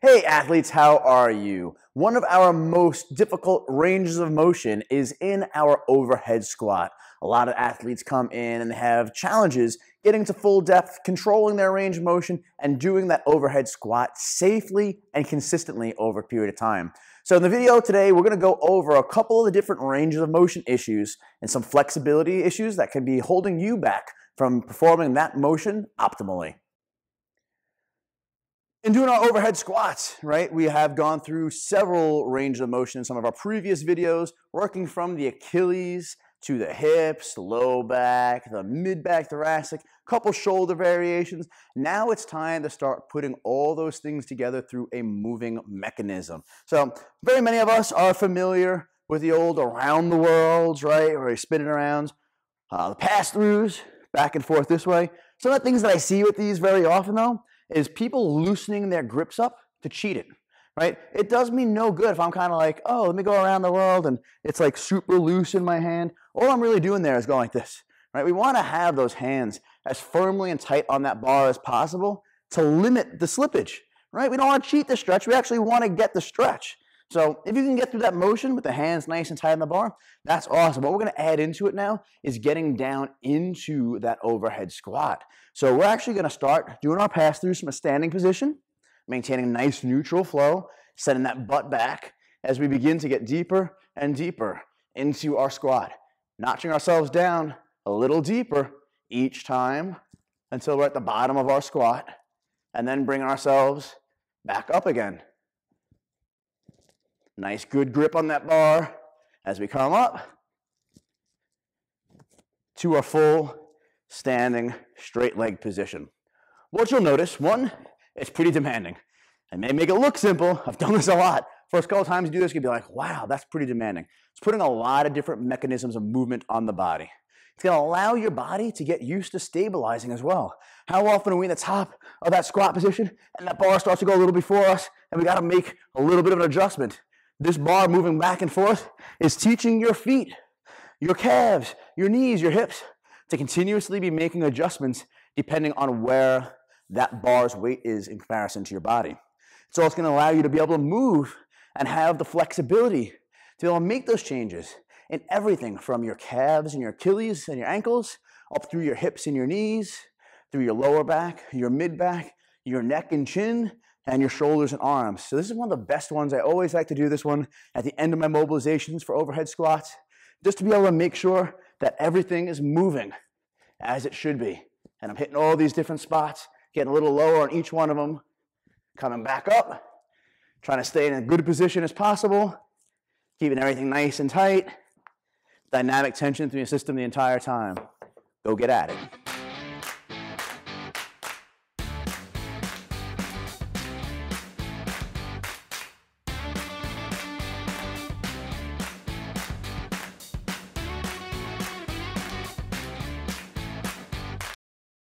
Hey athletes, how are you? One of our most difficult ranges of motion is in our overhead squat. A lot of athletes come in and have challenges getting to full depth, controlling their range of motion, and doing that overhead squat safely and consistently over a period of time. So in the video today, we're going to go over a couple of the different ranges of motion issues and some flexibility issues that can be holding you back from performing that motion optimally. In doing our overhead squats, right, we have gone through several ranges of motion in some of our previous videos, working from the Achilles to the hips, low back, the mid-back thoracic, couple shoulder variations. Now it's time to start putting all those things together through a moving mechanism. So very many of us are familiar with the old around the worlds, right, where you're spinning around, the pass-throughs, back and forth this way. Some of the things that I see with these very often, though, is people loosening their grips up to cheat it, right? It does me no good if I'm kind of like, oh, let me go around the world and it's like super loose in my hand. All I'm really doing there is going like this, right? We want to have those hands as firmly and tight on that bar as possible to limit the slippage, right? We don't want to cheat the stretch. We actually want to get the stretch. So if you can get through that motion with the hands nice and tight on the bar, that's awesome. What we're going to add into it now is getting down into that overhead squat. So we're actually going to start doing our pass-throughs from a standing position, maintaining a nice neutral flow, setting that butt back as we begin to get deeper and deeper into our squat, notching ourselves down a little deeper each time until we're at the bottom of our squat, and then bringing ourselves back up again. Nice good grip on that bar as we come up to our full standing straight leg position. What you'll notice, one, it's pretty demanding. I may make it look simple. I've done this a lot. First couple times you do this, you'll be like, wow, that's pretty demanding. It's putting a lot of different mechanisms of movement on the body. It's going to allow your body to get used to stabilizing as well. How often are we in the top of that squat position and that bar starts to go a little before us and we got to make a little bit of an adjustment? This bar moving back and forth is teaching your feet, your calves, your knees, your hips to continuously be making adjustments depending on where that bar's weight is in comparison to your body. So it's going to allow you to be able to move and have the flexibility to be able to make those changes in everything from your calves and your Achilles and your ankles, up through your hips and your knees, through your lower back, your mid-back, your neck and chin, and your shoulders and arms. So this is one of the best ones. I always like to do this one at the end of my mobilizations for overhead squats, just to be able to make sure that everything is moving as it should be. And I'm hitting all these different spots, getting a little lower on each one of them, coming back up, trying to stay in a good position as possible, keeping everything nice and tight, dynamic tension through your system the entire time. Go get at it.